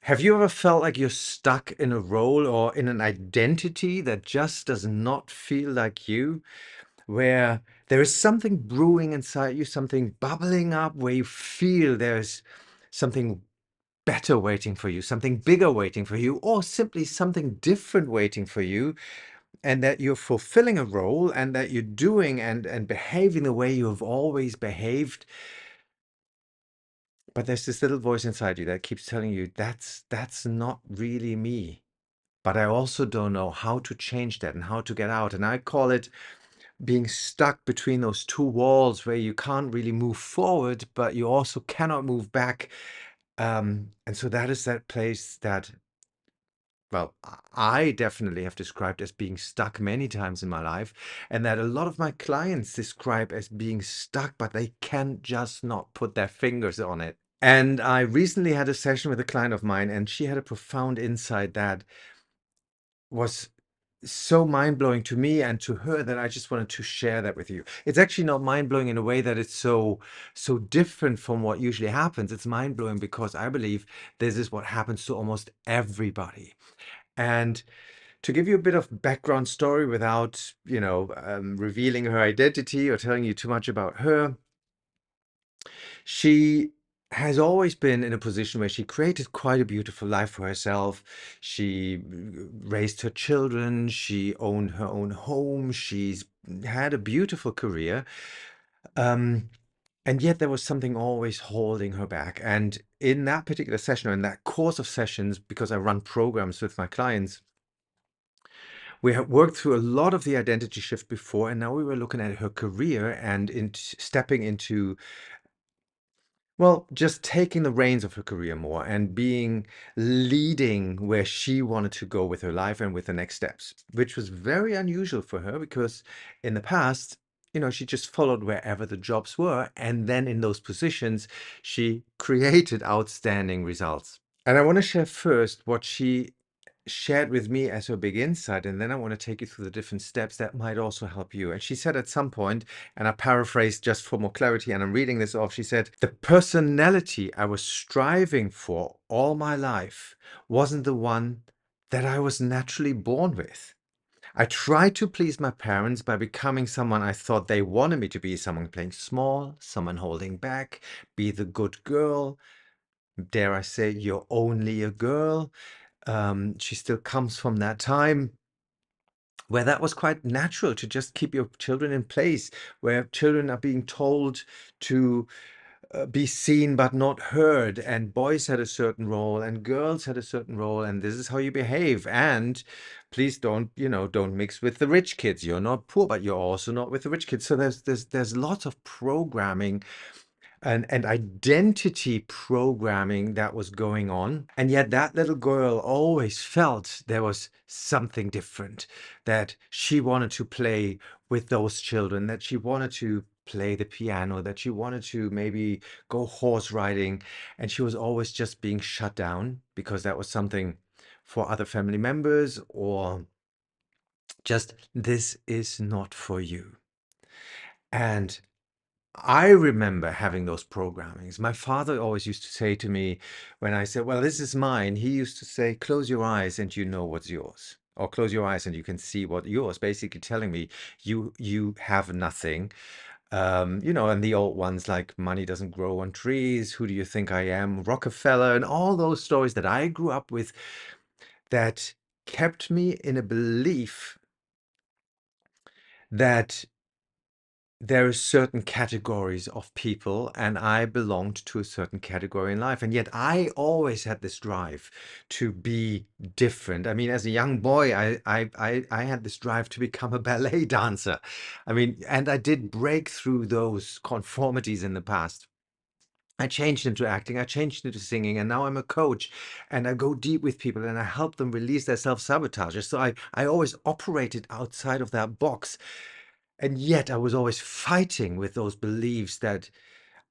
Have you ever felt like you're stuck in a role or in an identity that just does not feel like you, where there is something brewing inside you, something bubbling up, where you feel there's something better waiting for you, something bigger waiting for you, or simply something different waiting for you, and that you're fulfilling a role and that you're doing and behaving the way you have always behaved, but there's this little voice inside you that keeps telling you that's not really me. But I also don't know how to change that and how to get out. And I call it being stuck between those two walls where you can't really move forward, but you also cannot move back. And so that is that place that, well, I definitely have described as being stuck many times in my life, and that a lot of my clients describe as being stuck, but they can just not put their fingers on it. And I recently had a session with a client of mine, and she had a profound insight that was so mind-blowing to me and to her that I just wanted to share that with you. It's actually not mind-blowing in a way that it's so different from what usually happens. It's mind-blowing because I believe this is what happens to almost everybody. And to give you a bit of background story without, revealing her identity or telling you too much about her, she has always been in a position where she created quite a beautiful life for herself. She raised her children, she owned her own home, she's had a beautiful career. Um, and yet there was something always holding her back. And in that particular session, or in that course of sessions, because I run programs with my clients, we have worked through a lot of the identity shift before, and now we were looking at her career and stepping into, well, just taking the reins of her career more and being leading where she wanted to go with her life and with the next steps, which was very unusual for her because in the past, she just followed wherever the jobs were. And then in those positions, she created outstanding results. And I want to share first what she shared with me as her big insight, and then I want to take you through the different steps that might also help you. And she said at some point, and I paraphrase just for more clarity, and I'm reading this off, she said, "The personality I was striving for all my life wasn't the one that I was naturally born with. I tried to please my parents by becoming someone I thought they wanted me to be, someone playing small, someone holding back, be the good girl. Dare I say, you're only a girl." She still comes from that time where that was quite natural to just keep your children in place, where children are being told to be seen but not heard, and boys had a certain role and girls had a certain role, and this is how you behave. And please don't mix with the rich kids. You're not poor, but you're also not with the rich kids. So there's lots of programming and identity programming that was going on. And yet that little girl always felt there was something different, that she wanted to play with those children, that she wanted to play the piano, that she wanted to maybe go horse riding. And she was always just being shut down because that was something for other family members, or just, this is not for you. And I remember having those programmings. My father always used to say to me when I said, "Well, this is mine," he used to say, "Close your eyes and you know what's yours." Or close your eyes and you can see what yours, basically telling me you have nothing. And the old ones like money doesn't grow on trees, who do you think I am, Rockefeller, and all those stories that I grew up with that kept me in a belief that there are certain categories of people and I belonged to a certain category in life. And yet I always had this drive to be different. I mean, as a young boy, I had this drive to become a ballet dancer. I mean, and I did break through those conformities in the past. I changed into acting, I changed into singing, and now I'm a coach and I go deep with people and I help them release their self-sabotage. So I always operated outside of that box. And yet I was always fighting with those beliefs that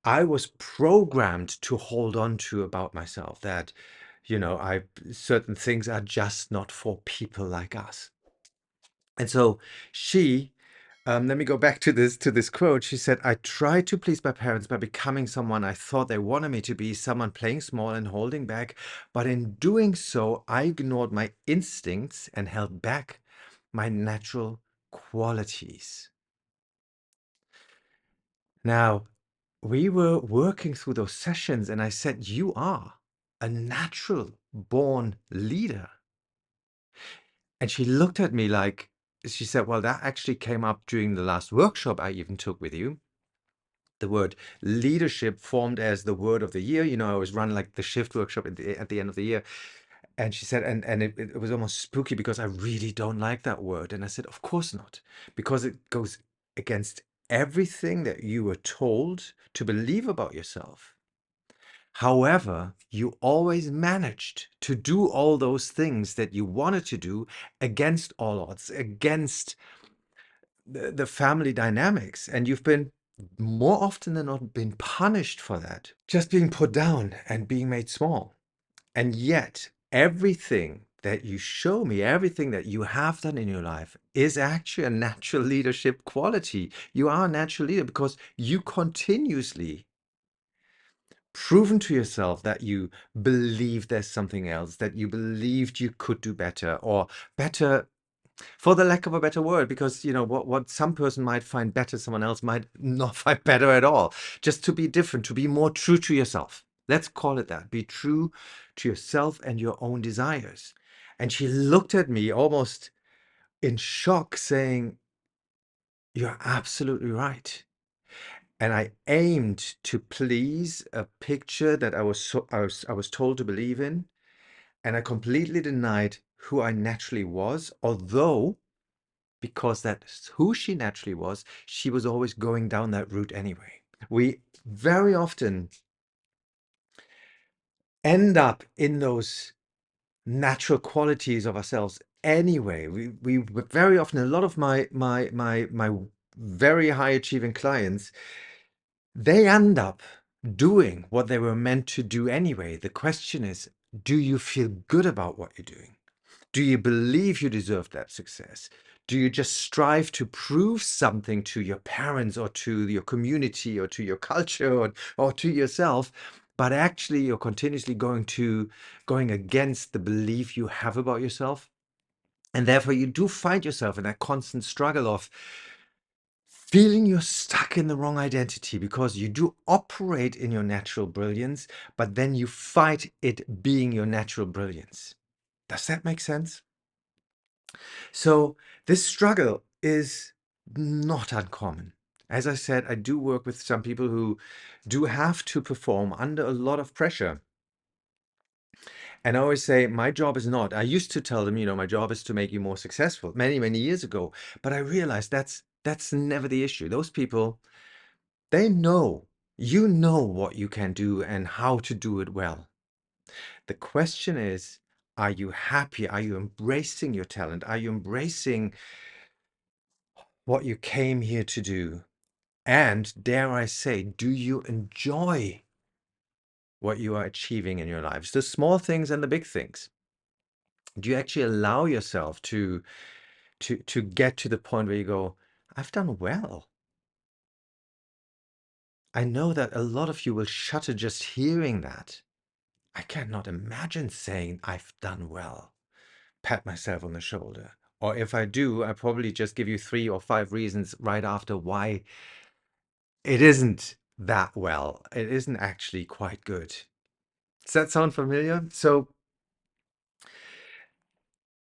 I was programmed to hold on to about myself, that, I certain things are just not for people like us. And so she Let me go back to this quote. She said, "I tried to please my parents by becoming someone I thought they wanted me to be, someone playing small and holding back. But in doing so, I ignored my instincts and held back my natural qualities." Now, we were working through those sessions, and I said, "You are a natural born leader." And she looked at me like, she said, "Well, that actually came up during the last workshop I even took with you. The word leadership formed as the word of the year. You know, I always run like the shift workshop at the end of the year." And she said, and it was almost spooky because I really don't like that word. And I said, "Of course not, because it goes against everything that you were told to believe about yourself. However, you always managed to do all those things that you wanted to do against all odds, against the family dynamics. And you've been more often than not been punished for that, just being put down and being made small. And yet, everything that you show me, everything that you have done in your life is actually a natural leadership quality. You are a natural leader because you continuously proven to yourself that you believe there's something else, that you believed you could do better, or better for the lack of a better word, because you know what some person might find better, someone else might not find better at all. Just to be different, to be more true to yourself. Let's call it that. Be true to yourself and your own desires. And she looked at me almost in shock, saying, "You're absolutely right." And I aimed to please a picture that I was told to believe in, and I completely denied who I naturally was, although because that's who she naturally was, she was always going down that route anyway. We very often end up in those natural qualities of ourselves anyway. We very often, a lot of my very high achieving clients, they end up doing what they were meant to do anyway. The question is, do you feel good about what you're doing? Do you believe you deserve that success? Do you just strive to prove something to your parents or to your community or to your culture or to yourself? But actually, you're continuously going against the belief you have about yourself. And therefore, you do find yourself in that constant struggle of feeling you're stuck in the wrong identity because you do operate in your natural brilliance, but then you fight it being your natural brilliance. Does that make sense? So this struggle is not uncommon. As I said, I do work with some people who do have to perform under a lot of pressure. And I always say, my job is not, I used to tell them, you know, my job is to make you more successful many, many years ago. But I realized that's never the issue. Those people, they know, you know what you can do and how to do it well. The question is, are you happy? Are you embracing your talent? Are you embracing what you came here to do? And dare I say, do you enjoy what you are achieving in your lives? The small things and the big things. Do you actually allow yourself to get to the point where you go, "I've done well"? I know that a lot of you will shudder just hearing that. I cannot imagine saying I've done well. Pat myself on the shoulder. Or if I do, I probably just give you 3 or 5 reasons right after why it isn't that well. It isn't actually quite good. Does that sound familiar? So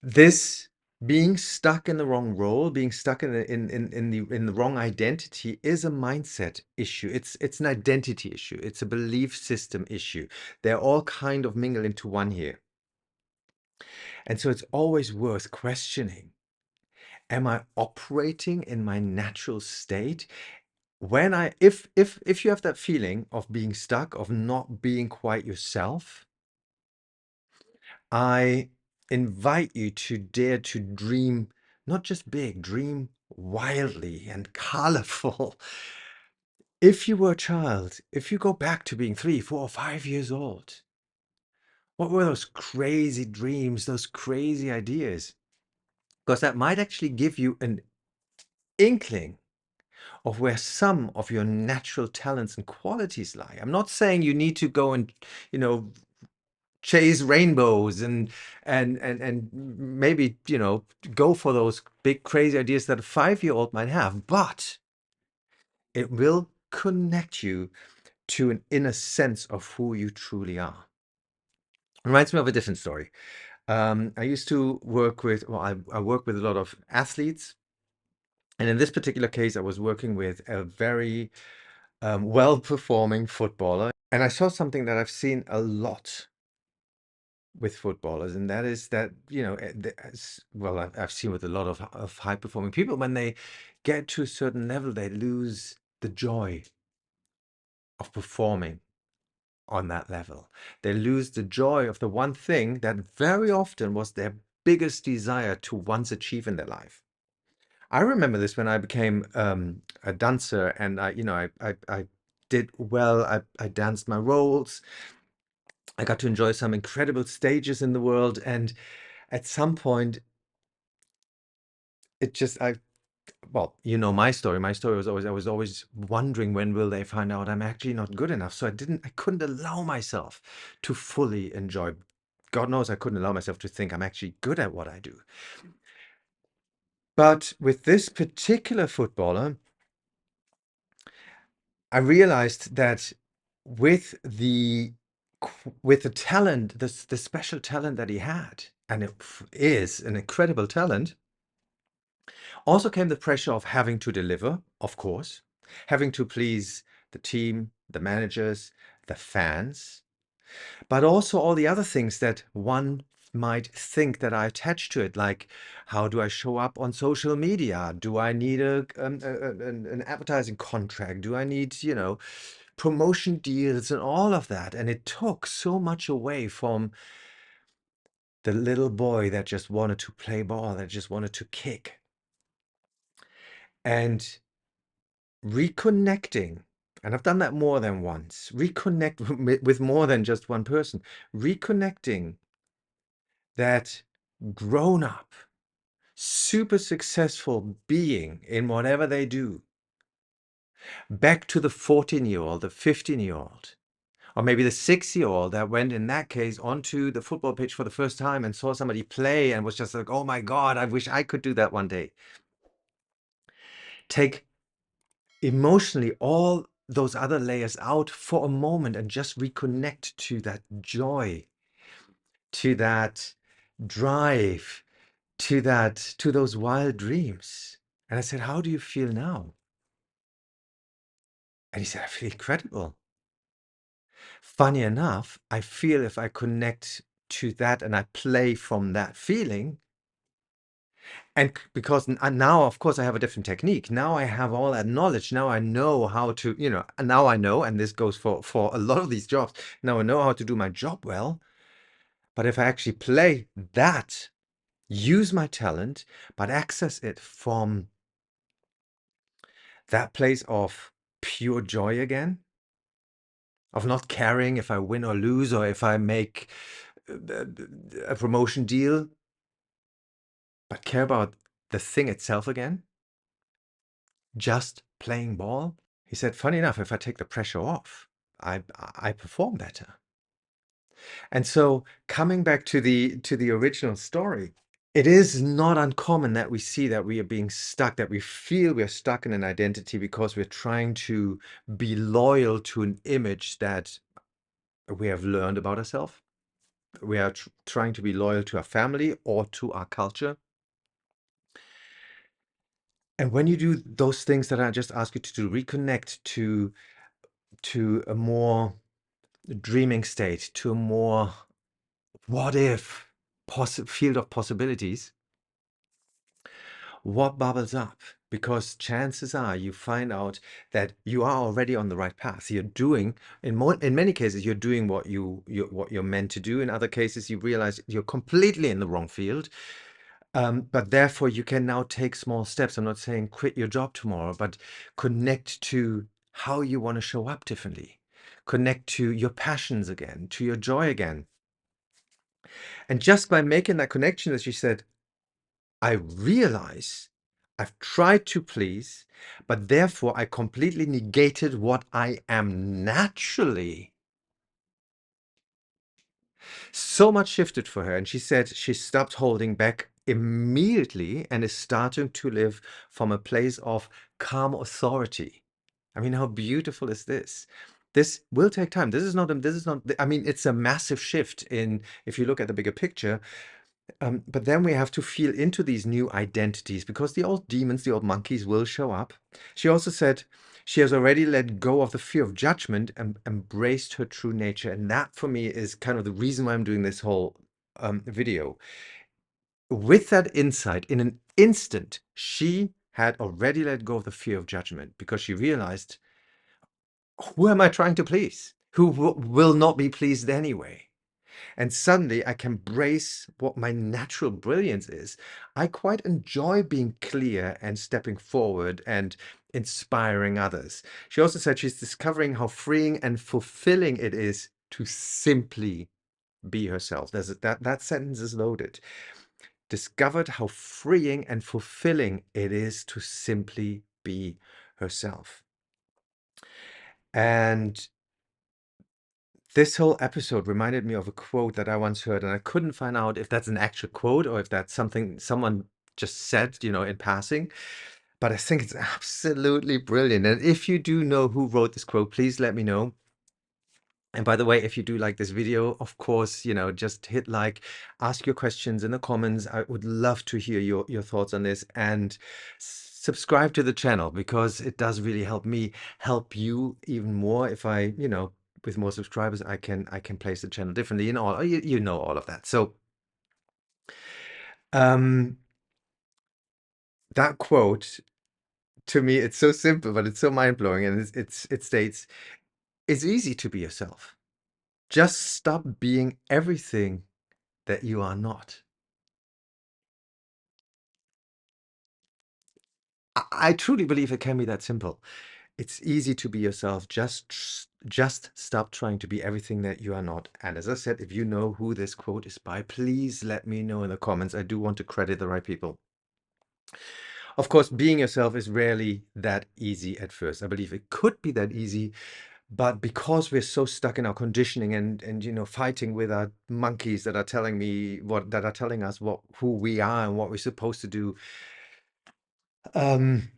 this being stuck in the wrong role, being stuck in the wrong identity is a mindset issue. It's an identity issue. It's a belief system issue. They're all kind of mingled into one here. And so it's always worth questioning. Am I operating in my natural state? When I if you have that feeling of being stuck, of not being quite yourself, I invite you to dare to dream, not just big, dream wildly and colorful. If you were a child, if you go back to being 3, 4, 5 years old, what were those crazy dreams, those crazy ideas? Because that might actually give you an inkling of where some of your natural talents and qualities lie. I'm not saying you need to go and, you know, chase rainbows and maybe, you know, go for those big crazy ideas that a 5-year-old might have, but it will connect you to an inner sense of who you truly are. Reminds me of a different story. I used to work with, well, I work with a lot of athletes. And in this particular case, I was working with a very well-performing footballer. And I saw something that I've seen a lot with footballers, and that is that, you know, well, I've seen with a lot of high-performing people, when they get to a certain level, they lose the joy of performing on that level. They lose the joy of the one thing that very often was their biggest desire to once achieve in their life. I remember this when I became a dancer, and I did well. I danced my roles. I got to enjoy some incredible stages in the world, and at some point, it just I well, you know my story. My story was always I was always wondering, when will they find out I'm actually not good enough? So I couldn't allow myself to fully enjoy. God knows I couldn't allow myself to think I'm actually good at what I do. But with this particular footballer, I realized that with the with the talent, the special talent that he had, and it is an incredible talent, also came the pressure of having to deliver, of course, having to please the team, the managers, the fans, but also all the other things that one might think that are attached to it, like how do I show up on social media? Do I need an advertising contract? Do I need, you know, promotion deals and all of that? And it took so much away from the little boy that just wanted to play ball, that just wanted to kick. And reconnecting, and I've done that more than once, reconnect with more than just one person, reconnecting that grown up, super successful being in whatever they do, back to the 14-year-old, the 15-year-old, or maybe the 6-year-old that went, in that case, onto the football pitch for the first time and saw somebody play and was just like, oh my God, I wish I could do that one day. Take emotionally all those other layers out for a moment and just reconnect to that joy, to that drive, to those wild dreams. And I said, how do you feel now? And he said, I feel incredible. Funny enough, I feel if I connect to that and I play from that feeling, and because now, of course, I have a different technique. Now I have all that knowledge. Now I know how to, you know, and now I know, and this goes for a lot of these jobs. Now I know how to do my job well. But if I actually play that, use my talent, but access it from that place of pure joy again, of not caring if I win or lose, or if I make a promotion deal, but care about the thing itself again, just playing ball. He said, funny enough, if I take the pressure off, I perform better. And so, coming back to the original story, it is not uncommon that we see that we are being stuck, that we feel we're stuck in an identity because we're trying to be loyal to an image that we have learned about ourselves. We are trying to be loyal to our family or to our culture. And when you do those things that I just asked you to do, reconnect to a more dreaming state, to a more what if field of possibilities, what bubbles up? Because chances are you find out that you are already on the right path. You're doing, in many cases, you're doing what what you're meant to do. In other cases, you realize you're completely in the wrong field. But therefore, you can now take small steps. I'm not saying quit your job tomorrow, but connect to how you want to show up differently. Connect to your passions again, to your joy again. And just by making that connection, as you said, I realize I've tried to please, but therefore I completely negated what I am naturally. So much shifted for her. And she said she stopped holding back immediately and is starting to live from a place of calm authority. I mean, how beautiful is this? This will take time. This is not, I mean, it's a massive shift in, if you look at the bigger picture. But then we have to feel into these new identities because the old demons, the old monkeys will show up. She also said she has already let go of the fear of judgment and embraced her true nature. And that for me is kind of the reason why I'm doing this whole video. With that insight, in an instant, she had already let go of the fear of judgment because she realized, who am I trying to please? Who will not be pleased anyway? And suddenly I can embrace what my natural brilliance is. I quite enjoy being clear and stepping forward and inspiring others. She also said she's discovering how freeing and fulfilling it is to simply be herself. That sentence is loaded. Discovered how freeing and fulfilling it is to simply be herself. And this whole episode reminded me of a quote that I once heard, and I couldn't find out if that's an actual quote or if that's something someone just said, in passing. But I think it's absolutely brilliant. And if you do know who wrote this quote, please let me know. And by the way, if you do like this video, of course, just hit like, ask your questions in the comments. I would love to hear your thoughts on this, and subscribe to the channel because it does really help me help you even more. If I, with more subscribers, I can place the channel differently and all, you know all of that. So um that quote, to me, it's so simple, but it's so mind-blowing, and it states, it's easy to be yourself. Just stop being everything that you are not. I truly believe it can be that simple. It's easy to be yourself. Just stop trying to be everything that you are not. And as I said, if you know who this quote is by, please let me know in the comments. I do want to credit the right people. Of course, being yourself is rarely that easy at first. I believe it could be that easy, but because we're so stuck in our conditioning and fighting with our monkeys that are telling us who we are and what we're supposed to do, um,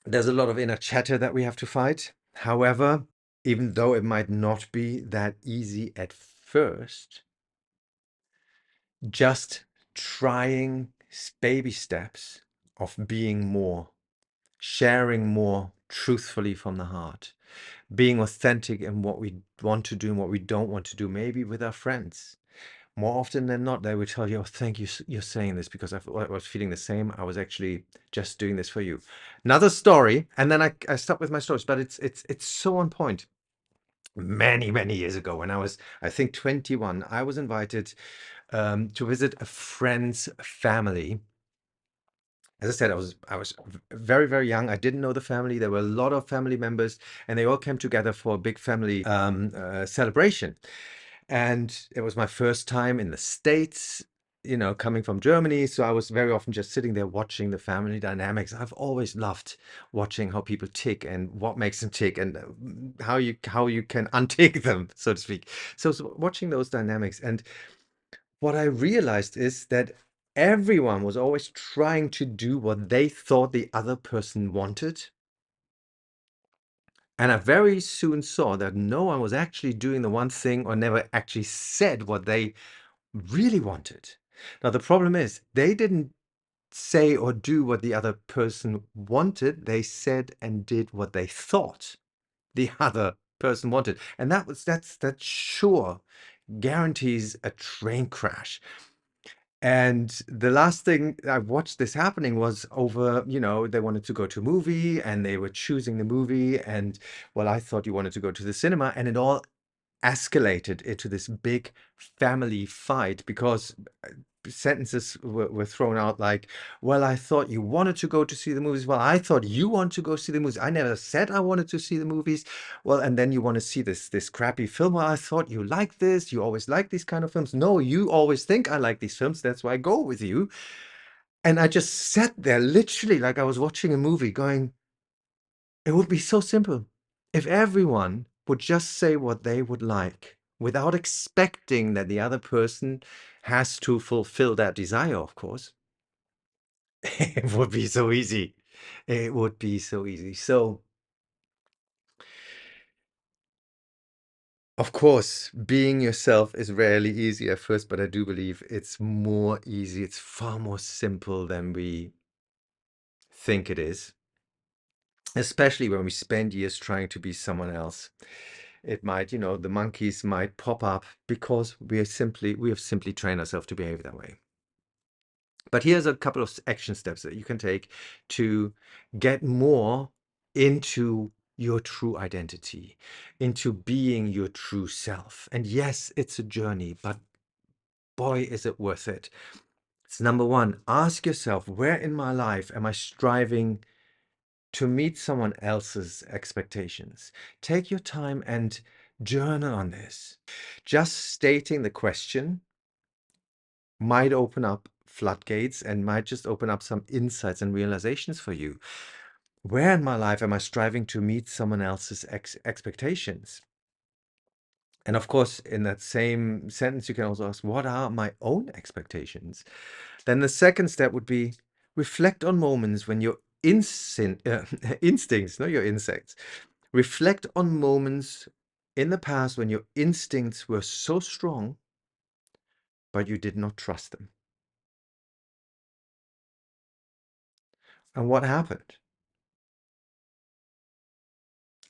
there's a lot of inner chatter that we have to fight. However, even though it might not be that easy at first, just trying baby steps of being more, sharing more truthfully from the heart, being authentic in what we want to do and what we don't want to do, maybe with our friends. More often than not, they will tell you, "Oh, thank you, you're saying this because I was feeling the same. I was actually just doing this for you." Another story, and then I stop with my stories, but it's so on point. Many, many years ago, when I was, I think, 21, I was invited to visit a friend's family. As I said, I was very, very young. I didn't know the family. There were a lot of family members, and they all came together for a big family celebration. And it was my first time in the States, coming from Germany. So I was very often just sitting there watching the family dynamics. I've always loved watching how people tick and what makes them tick, and how you can untick them, so to speak. So watching those dynamics, and what I realized is that everyone was always trying to do what they thought the other person wanted. And I very soon saw that no one was actually doing the one thing or never actually said what they really wanted. Now, the problem is they didn't say or do what the other person wanted. They said and did what they thought the other person wanted. And that sure guarantees a train crash. And the last thing I watched this happening was over, they wanted to go to a movie and they were choosing the movie. And well, I thought you wanted to go to the cinema, and it all escalated into this big family fight because sentences were thrown out like, well, I thought you wanted to go to see the movies. Well, I thought you want to go see the movies. I never said I wanted to see the movies. Well, and then you want to see this crappy film. Well, I thought you like this. You always like these kind of films. No, you always think I like these films. That's why I go with you. And I just sat there literally like I was watching a movie going, it would be so simple if everyone would just say what they would like without expecting that the other person has to fulfill that desire, of course. It would be so easy. It would be so easy. So, of course, being yourself is rarely easy at first, but I do believe it's more easy. It's far more simple than we think it is, especially when we spend years trying to be someone else. It might, the monkeys might pop up because we have simply trained ourselves to behave that way. But here's a couple of action steps that you can take to get more into your true identity, into being your true self. And yes, it's a journey, but boy, is it worth it. It's number one, ask yourself, where in my life am I striving to meet someone else's expectations? Take your time and journal on this. Just stating the question might open up floodgates and might just open up some insights and realizations for you. Where in my life am I striving to meet someone else's expectations? And of course, in that same sentence, you can also ask, what are my own expectations? Then the second step would be reflect on moments when your instincts, not your insects, reflect on moments in the past when your instincts were so strong, but you did not trust them. And what happened?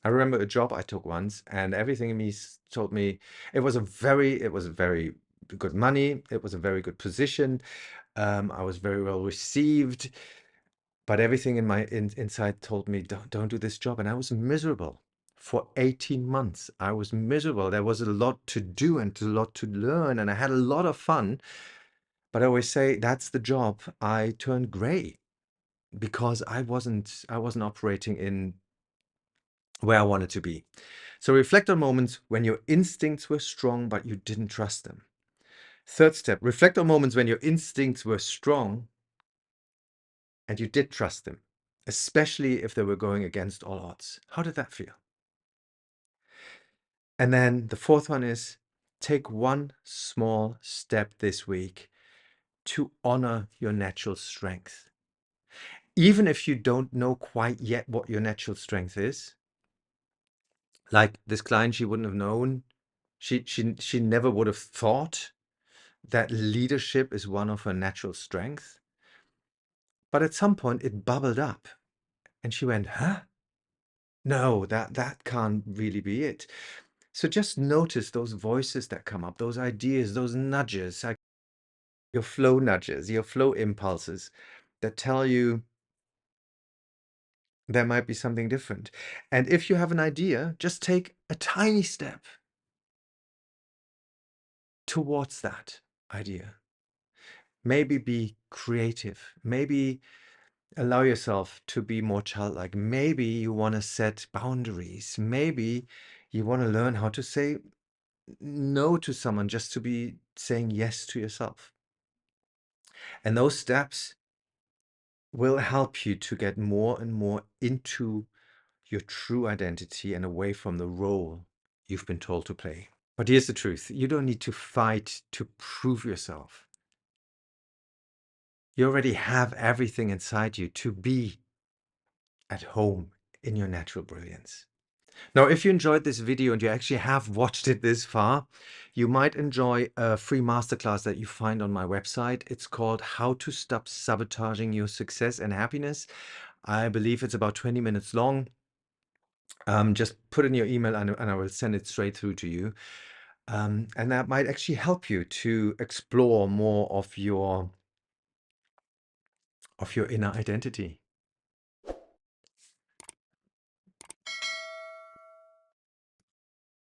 I remember a job I took once, and everything in me told me it was very good money. It was a very good position. I was very well received, but everything in my inside told me, don't do this job. And I was miserable for 18 months. I was miserable. There was a lot to do and a lot to learn, and I had a lot of fun. But I always say that's the job. I turned gray because I wasn't operating in where I wanted to be. So reflect on moments when your instincts were strong, but you didn't trust them. Third step, reflect on moments when your instincts were strong and you did trust them, especially if they were going against all odds. How did that feel? And then the fourth one is take one small step this week to honor your natural strength. Even if you don't know quite yet what your natural strength is, like this client, she wouldn't have known. She never would have thought that leadership is one of her natural strengths. But at some point it bubbled up and she went, huh? No, that can't really be it. So just notice those voices that come up, those ideas, those nudges, like your flow nudges, your flow impulses that tell you there might be something different. And if you have an idea, just take a tiny step towards that idea. Maybe be creative. Maybe allow yourself to be more childlike. Maybe you want to set boundaries. Maybe you want to learn how to say no to someone just to be saying yes to yourself. And those steps will help you to get more and more into your true identity and away from the role you've been told to play. But here's the truth. You don't need to fight to prove yourself. You already have everything inside you to be at home in your natural brilliance. Now, if you enjoyed this video and you actually have watched it this far, you might enjoy a free masterclass that you find on my website. It's called How to Stop Sabotaging Your Success and Happiness. I believe it's about 20 minutes long. Just put in your email and I will send it straight through to you. And that might actually help you to explore more of your inner identity.